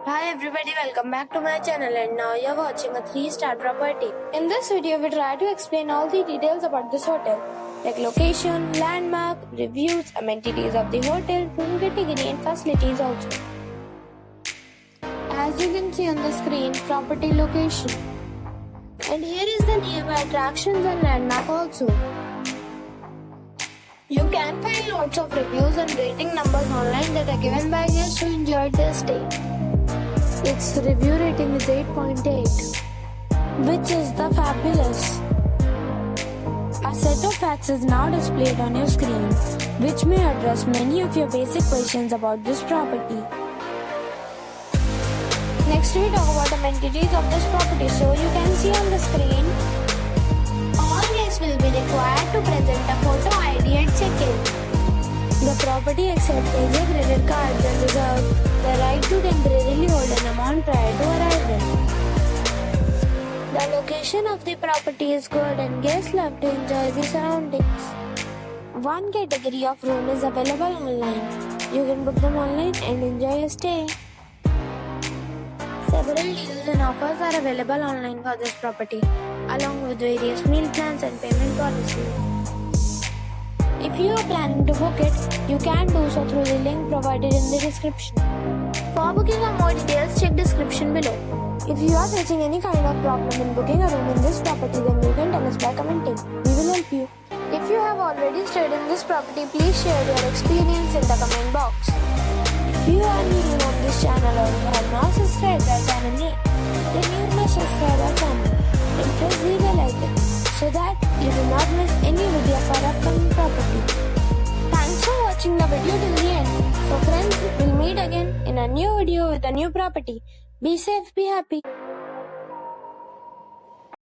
Hi everybody, welcome back to my channel and now you're watching a 3-star property. In this video, we try to explain all the details about this hotel, like location, landmark, reviews, amenities of the hotel, room category and facilities also. As you can see on the screen, property location. And here is the nearby attractions and landmark also. You can find lots of reviews and rating numbers online that are given by guests who enjoyed their stay. Its review rating is 8.8, which is the fabulous. A set of facts is now displayed on your screen, which may address many of your basic questions about this property. Next we talk about amenities of this property. So you can see on the screen, all guests will be required to present a photo ID at check-in. The property accepts major credit cards and reserves the right to temporarily hold an amount prior to arrival. The location of the property is good and guests love to enjoy the surroundings. One category of room is available online. You can book them online and enjoy your stay. Several deals and offers are available online for this property, along with various meal plans and payment policies. If you are planning to book it, you can do so through the link provided in the description. For booking or more details, check description below. If you are facing any kind of problem in booking a room in this property, then you can tell us by commenting. We will help you. If you have already stayed in this property, please share your experience in the comment box. If you are new on this channel or you have not subscribed our channel yet, then you must subscribe our channel and press the bell icon so that you do not miss any video of our upcoming property. Thanks for watching the video till the end. So friends, we'll meet again in a new video with a new property. Be safe, be happy.